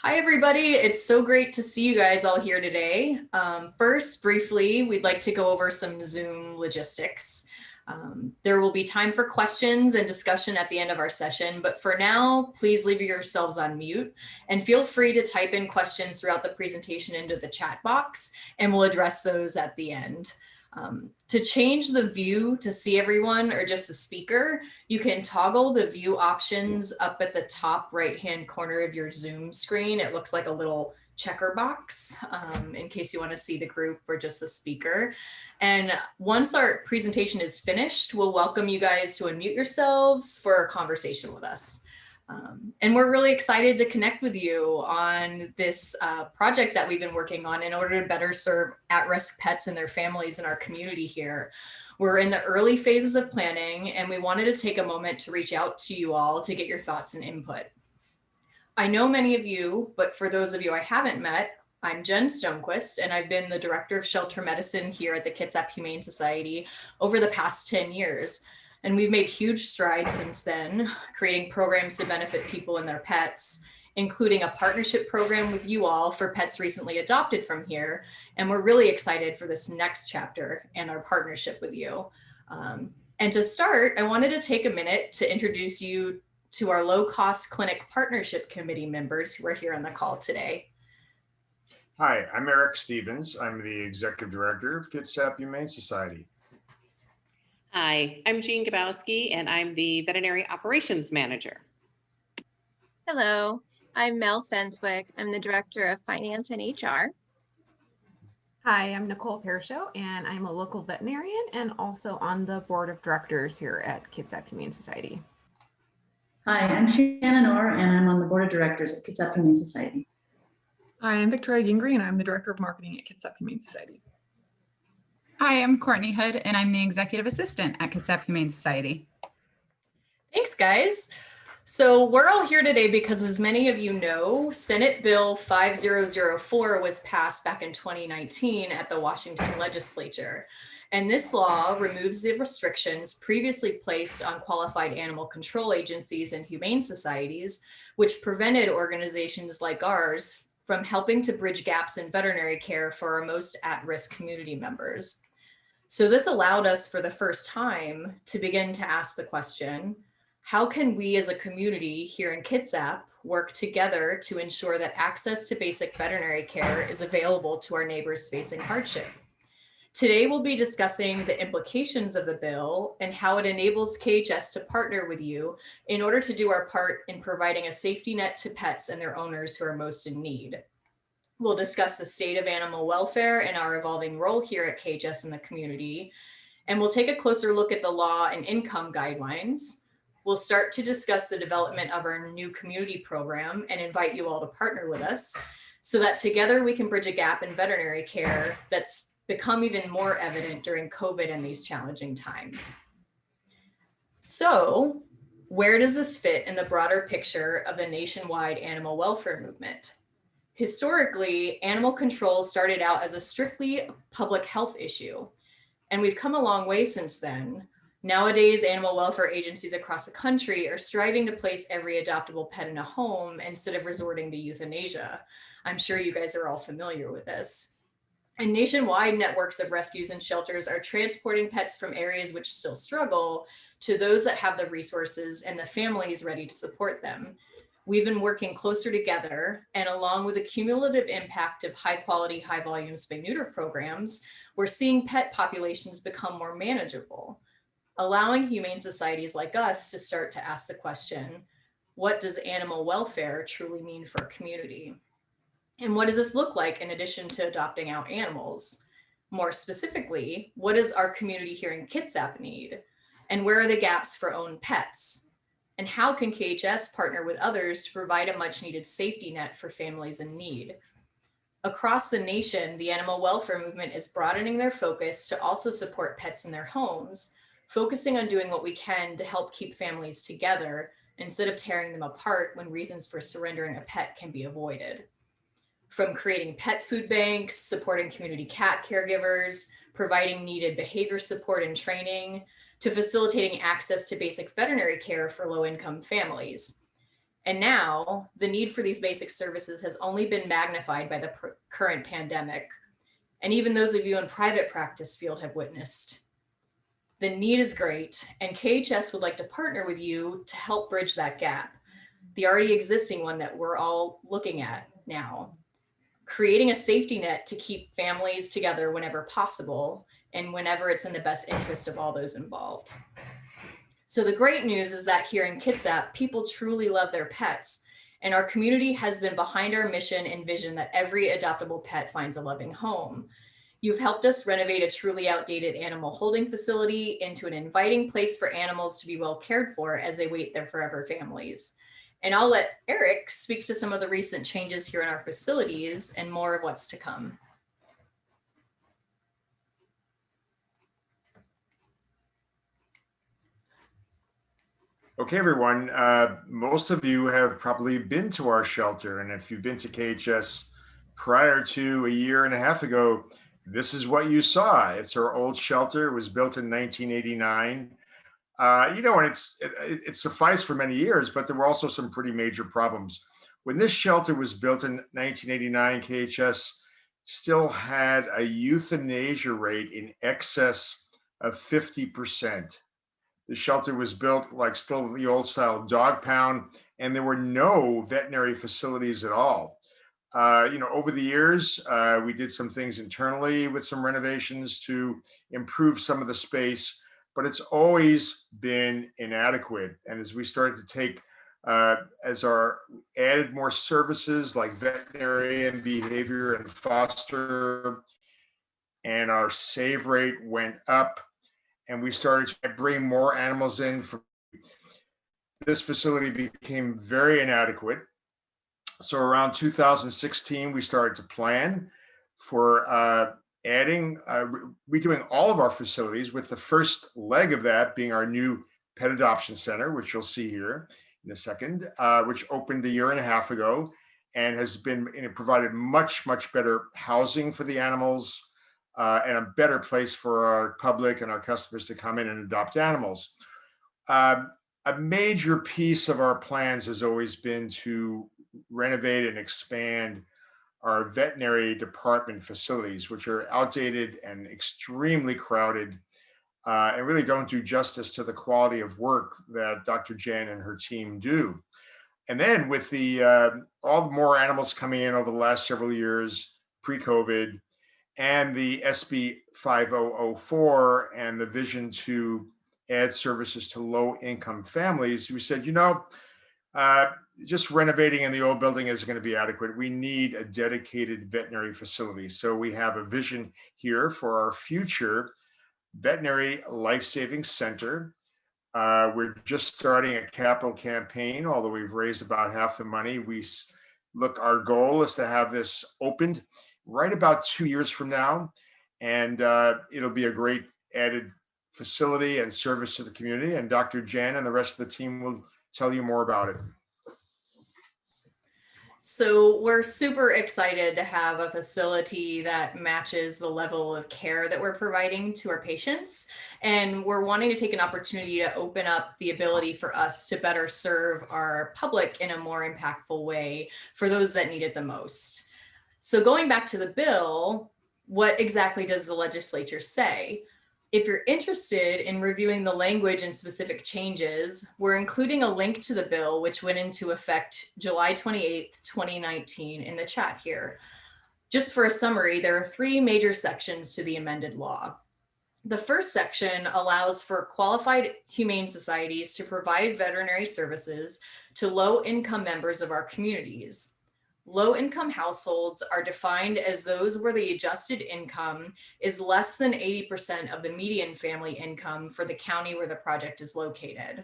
Hi, everybody. It's so great to see you guys all here today. First, briefly, we'd like to go over some Zoom logistics. There will be time for questions and discussion at the end of our session, but for now, please leave yourselves on mute and feel free to type in questions throughout the presentation into the chat box, and we'll address those at the end. To change the view to see everyone or just the speaker, you can toggle the view options up at the top right-hand corner of your Zoom screen. It looks like a little checker box in case you want to see the group or just the speaker. And once our presentation is finished, we'll welcome you guys to unmute yourselves for a conversation with us. And we're really excited to connect with you on this project that we've been working on in order to better serve at-risk pets and their families in our community here. We're in the early phases of planning, and we wanted to take a moment to reach out to you all to get your thoughts and input. I know many of you, but for those of you I haven't met, I'm Jen Stonequist, and I've been the Director of Shelter Medicine here at the Kitsap Humane Society over the past 10 years. And we've made huge strides since then, creating programs to benefit people and their pets, including a partnership program with you all for pets recently adopted from here. And we're really excited for this next chapter and our partnership with you. And to start, I wanted to take a minute to introduce you to our low-cost clinic partnership committee members who are here on the call today. Hi, I'm Eric Stevens. I'm the Executive Director of Kitsap Humane Society. Hi, I'm Jean Gabowski, and I'm the Veterinary Operations Manager. Hello, I'm Mel Fenswick. I'm the Director of Finance and HR. Hi, I'm Nicole Perishow, and I'm a local veterinarian and also on the Board of Directors here at Kitsap Humane Society. Hi, I'm Shannon Orr, and I'm on the Board of Directors at Kitsap Humane Society. Hi, I'm Victoria Gingrey, and I'm the Director of Marketing at Kitsap Humane Society. Hi, I'm Courtney Hood, and I'm the Executive Assistant at Kitsap Humane Society. Thanks, guys. So we're all here today because, as many of you know, Senate Bill 5004 was passed back in 2019 at the Washington legislature. And this law removes the restrictions previously placed on qualified animal control agencies and humane societies, which prevented organizations like ours from helping to bridge gaps in veterinary care for our most at-risk community members. So this allowed us for the first time to begin to ask the question, how can we as a community here in Kitsap work together to ensure that access to basic veterinary care is available to our neighbors facing hardship? Today, we'll be discussing the implications of the bill and how it enables KHS to partner with you in order to do our part in providing a safety net to pets and their owners who are most in need. We'll discuss the state of animal welfare and our evolving role here at KHS in the community. And we'll take a closer look at the law and income guidelines. We'll start to discuss the development of our new community program and invite you all to partner with us so that together we can bridge a gap in veterinary care that's become even more evident during COVID and these challenging times. So, where does this fit in the broader picture of the nationwide animal welfare movement? Historically, animal control started out as a strictly public health issue, and we've come a long way since then. Nowadays, animal welfare agencies across the country are striving to place every adoptable pet in a home instead of resorting to euthanasia. I'm sure you guys are all familiar with this. And nationwide networks of rescues and shelters are transporting pets from areas which still struggle to those that have the resources and the families ready to support them. We've been working closer together, and along with the cumulative impact of high quality, high volume spay neuter programs, we're seeing pet populations become more manageable, allowing humane societies like us to start to ask the question, what does animal welfare truly mean for a community? And what does this look like in addition to adopting out animals? More specifically, what does our community here in Kitsap need? And where are the gaps for owned pets? And how can KHS partner with others to provide a much needed safety net for families in need? Across the nation, the animal welfare movement is broadening their focus to also support pets in their homes, focusing on doing what we can to help keep families together instead of tearing them apart when reasons for surrendering a pet can be avoided. From creating pet food banks, supporting community cat caregivers, providing needed behavior support and training, to facilitating access to basic veterinary care for low-income families. And now the need for these basic services has only been magnified by the current pandemic. And even those of you in private practice field have witnessed. The need is great, and KHS would like to partner with you to help bridge that gap, the already existing one that we're all looking at now. Creating a safety net to keep families together whenever possible and whenever it's in the best interest of all those involved. So the great news is that here in Kitsap, people truly love their pets, and our community has been behind our mission and vision that every adoptable pet finds a loving home. You've helped us renovate a truly outdated animal holding facility into an inviting place for animals to be well cared for as they wait their forever families. And I'll let Eric speak to some of the recent changes here in our facilities and more of what's to come. Okay, everyone. Most of you have probably been to our shelter, and if you've been to KHS prior to a year and a half ago, this is what you saw. It's our old shelter. It was built in 1989. And it sufficed for many years, but there were also some pretty major problems. When this shelter was built in 1989, KHS still had a euthanasia rate in excess of 50%. The shelter was built like still the old style dog pound, and there were no veterinary facilities at all. Over the years, we did some things internally with some renovations to improve some of the space, but it's always been inadequate. And as we started to take, added more services like veterinary and behavior and foster, and our save rate went up, and we started to bring more animals in. This facility became very inadequate. So around 2016, we started to plan for redoing all of our facilities, with the first leg of that being our new pet adoption center, which you'll see here in a second, which opened a year and a half ago and has been provided much, much better housing for the animals and a better place for our public and our customers to come in and adopt animals. A major piece of our plans has always been to renovate and expand our veterinary department facilities, which are outdated and extremely crowded, and really don't do justice to the quality of work that Dr. Jan and her team do. And then with the all the more animals coming in over the last several years, pre-COVID, and the SB 5004 and the vision to add services to low-income families, we said, just renovating in the old building isn't going to be adequate. We need a dedicated veterinary facility. So we have a vision here for our future veterinary life-saving center. We're just starting a capital campaign, although we've raised about half the money. Our goal is to have this opened right about 2 years from now. And it'll be a great added facility and service to the community. And Dr. Jan and the rest of the team will tell you more about it. So we're super excited to have a facility that matches the level of care that we're providing to our patients. And we're wanting to take an opportunity to open up the ability for us to better serve our public in a more impactful way for those that need it the most. So going back to the bill, what exactly does the legislature say? If you're interested in reviewing the language and specific changes, we're including a link to the bill, which went into effect July 28th, 2019 in the chat here. Just for a summary, there are 3 major sections to the amended law. The first section allows for qualified humane societies to provide veterinary services to low-income members of our communities. Low-income households are defined as those where the adjusted income is less than 80% of the median family income for the county where the project is located.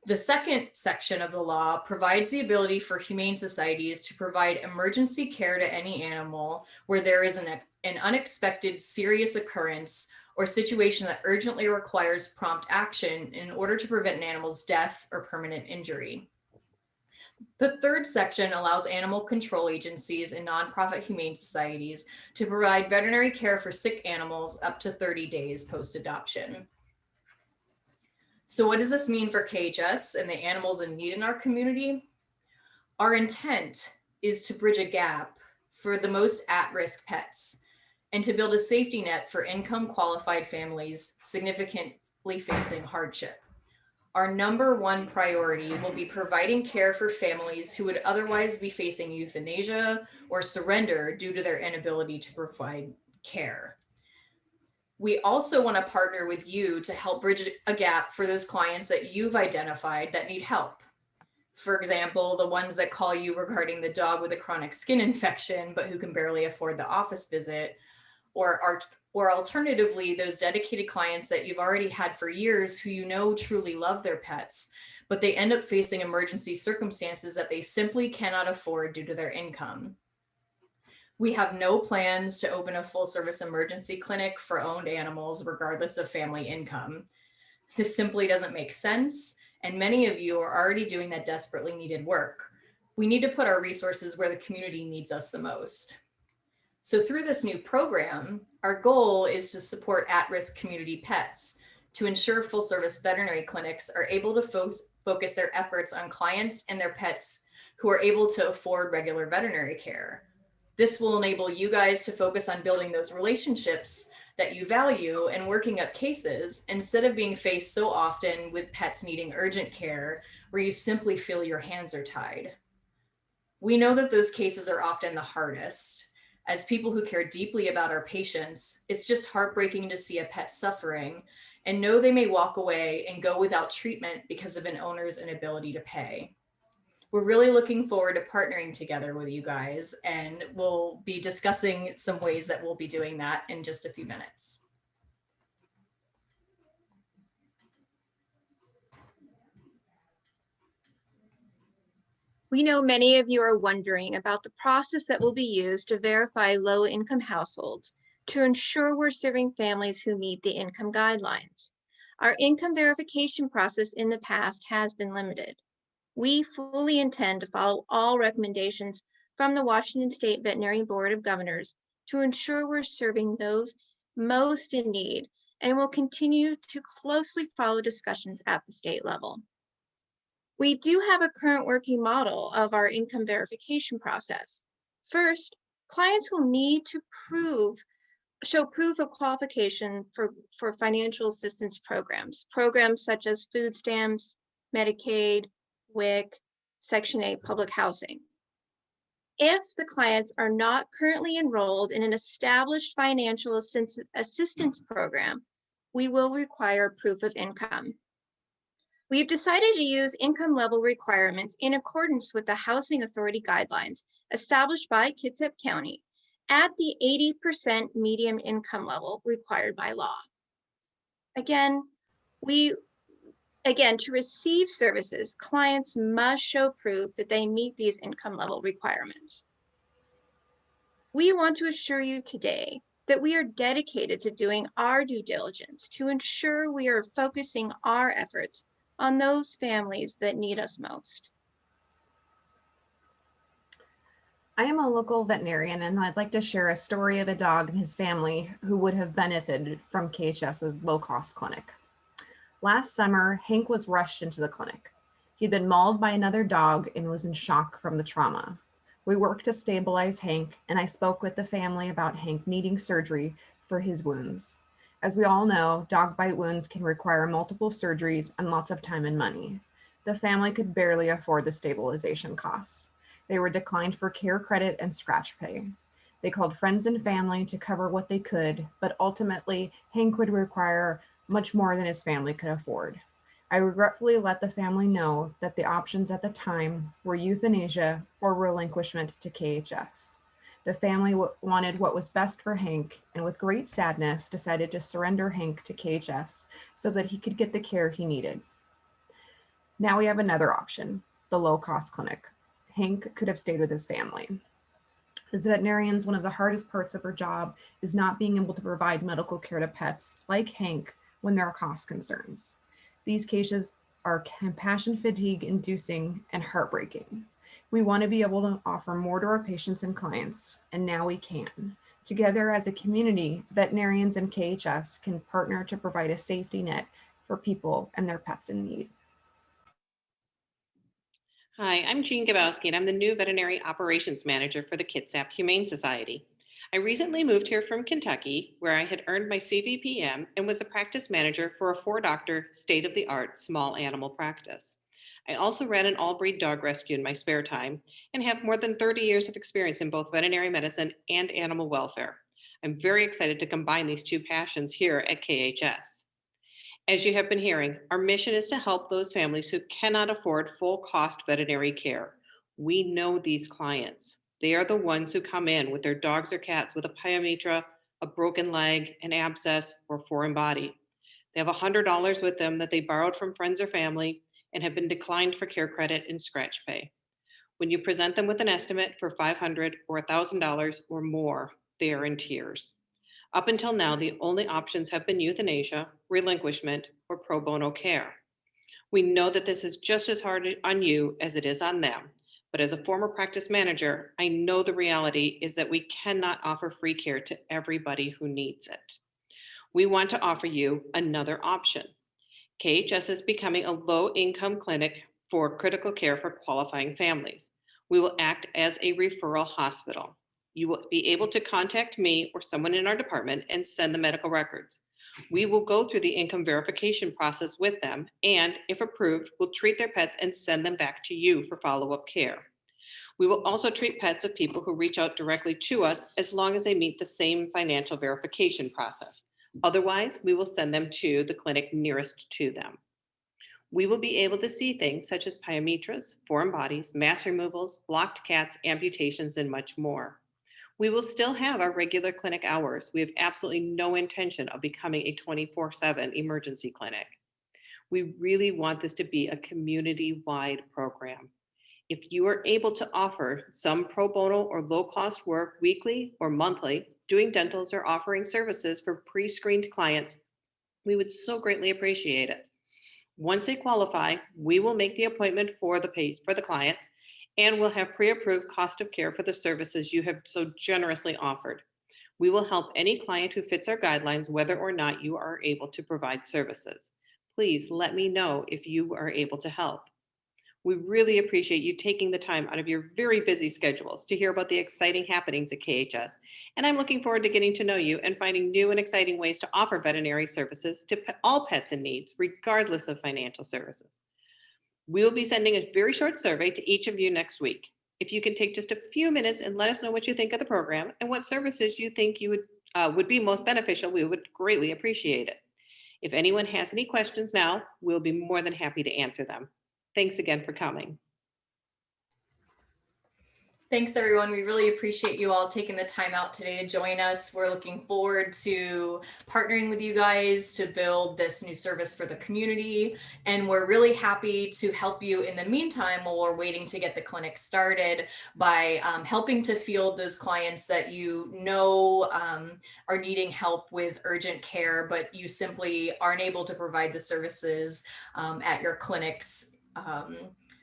The second section of the law provides the ability for humane societies to provide emergency care to any animal where there is an unexpected serious occurrence or situation that urgently requires prompt action in order to prevent an animal's death or permanent injury. The third section allows animal control agencies and nonprofit humane societies to provide veterinary care for sick animals up to 30 days post-adoption. So what does this mean for KHS and the animals in need in our community? Our intent is to bridge a gap for the most at-risk pets and to build a safety net for income qualified families significantly facing hardship. Our number one priority will be providing care for families who would otherwise be facing euthanasia or surrender due to their inability to provide care. We also want to partner with you to help bridge a gap for those clients that you've identified that need help. For example, the ones that call you regarding the dog with a chronic skin infection, but who can barely afford the office visit, or alternatively, those dedicated clients that you've already had for years who you know truly love their pets, but they end up facing emergency circumstances that they simply cannot afford due to their income. We have no plans to open a full service emergency clinic for owned animals, regardless of family income. This simply doesn't make sense, and many of you are already doing that desperately needed work. We need to put our resources where the community needs us the most. So through this new program, our goal is to support at-risk community pets to ensure full-service veterinary clinics are able to focus their efforts on clients and their pets who are able to afford regular veterinary care. This will enable you guys to focus on building those relationships that you value and working up cases instead of being faced so often with pets needing urgent care where you simply feel your hands are tied. We know that those cases are often the hardest. As people who care deeply about our patients, it's just heartbreaking to see a pet suffering and know they may walk away and go without treatment because of an owner's inability to pay. We're really looking forward to partnering together with you guys, and we'll be discussing some ways that we'll be doing that in just a few minutes. We know many of you are wondering about the process that will be used to verify low-income households to ensure we're serving families who meet the income guidelines. Our income verification process in the past has been limited. We fully intend to follow all recommendations from the Washington State Veterinary Board of Governors to ensure we're serving those most in need, and will continue to closely follow discussions at the state level. We do have a current working model of our income verification process. First, clients will need to show proof of qualification for financial assistance programs such as food stamps, Medicaid, WIC, Section 8 public housing. If the clients are not currently enrolled in an established financial assistance program, we will require proof of income. We've decided to use income level requirements in accordance with the Housing Authority guidelines established by Kitsap County at the 80% median income level required by law. Again, to receive services, clients must show proof that they meet these income level requirements. We want to assure you today that we are dedicated to doing our due diligence to ensure we are focusing our efforts on those families that need us most. I am a local veterinarian, and I'd like to share a story of a dog and his family who would have benefited from KHS's low-cost clinic. Last summer, Hank was rushed into the clinic. He'd been mauled by another dog and was in shock from the trauma. We worked to stabilize Hank, and I spoke with the family about Hank needing surgery for his wounds. As we all know, dog bite wounds can require multiple surgeries and lots of time and money. The family could barely afford the stabilization costs. They were declined for care credit and scratch pay. They called friends and family to cover what they could, but ultimately, Hank would require much more than his family could afford. I regretfully let the family know that the options at the time were euthanasia or relinquishment to KHS. The family wanted what was best for Hank, and with great sadness decided to surrender Hank to KHS so that he could get the care he needed. Now we have another option, the low-cost clinic. Hank could have stayed with his family. As veterinarians, one of the hardest parts of our job is not being able to provide medical care to pets like Hank when there are cost concerns. These cases are compassion fatigue inducing and heartbreaking. We want to be able to offer more to our patients and clients, and now we can. Together as a community, veterinarians and KHS can partner to provide a safety net for people and their pets in need. Hi, I'm Jean Gabowski, and I'm the new Veterinary Operations Manager for the Kitsap Humane Society. I recently moved here from Kentucky, where I had earned my CVPM and was a practice manager for a 4-doctor, state-of-the-art small animal practice. I also ran an all-breed dog rescue in my spare time and have more than 30 years of experience in both veterinary medicine and animal welfare. I'm very excited to combine these two passions here at KHS. As you have been hearing, our mission is to help those families who cannot afford full cost veterinary care. We know these clients. They are the ones who come in with their dogs or cats with a pyometra, a broken leg, an abscess, or foreign body. They have $100 with them that they borrowed from friends or family and have been declined for care credit and scratch pay. When you present them with an estimate for $500 or $1,000 or more, they are in tears. Up until now, the only options have been euthanasia, relinquishment, or pro bono care. We know that this is just as hard on you as it is on them, but as a former practice manager, I know the reality is that we cannot offer free care to everybody who needs it. We want to offer you another option. KHS is becoming a low-income clinic for critical care for qualifying families. We will act as a referral hospital. You will be able to contact me or someone in our department and send the medical records. We will go through the income verification process with them, and if approved, we'll treat their pets and send them back to you for follow-up care. We will also treat pets of people who reach out directly to us as long as they meet the same financial verification process. Otherwise, we will send them to the clinic nearest to them. We will be able to see things such as pyometras, foreign bodies, mass removals, blocked cats, amputations, and much more. We will still have our regular clinic hours. We have absolutely no intention of becoming a 24/7 emergency clinic. We really want this to be a community-wide program. If you are able to offer some pro bono or low-cost work weekly or monthly, doing dentals or offering services for pre-screened clients, we would so greatly appreciate it. Once they qualify, we will make the appointment for the clients and will have pre-approved cost of care for the services you have so generously offered. We will help any client who fits our guidelines, whether or not you are able to provide services. Please let me know if you are able to help. We really appreciate you taking the time out of your very busy schedules to hear about the exciting happenings at KHS. And I'm looking forward to getting to know you and finding new and exciting ways to offer veterinary services to all pets in need, regardless of financial services. We will be sending a very short survey to each of you next week. If you can take just a few minutes and let us know what you think of the program and what services you think you would be most beneficial, we would greatly appreciate it. If anyone has any questions now, we'll be more than happy to answer them. Thanks again for coming. Thanks, everyone. We really appreciate you all taking the time out today to join us. We're looking forward to partnering with you guys to build this new service for the community. And we're really happy to help you in the meantime while we're waiting to get the clinic started by helping to field those clients that you know are needing help with urgent care, but you simply aren't able to provide the services at your clinics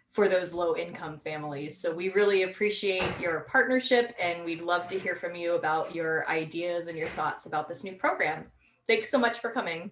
for those low income families. So we really appreciate your partnership and we'd love to hear from you about your ideas and your thoughts about this new program. Thanks so much for coming.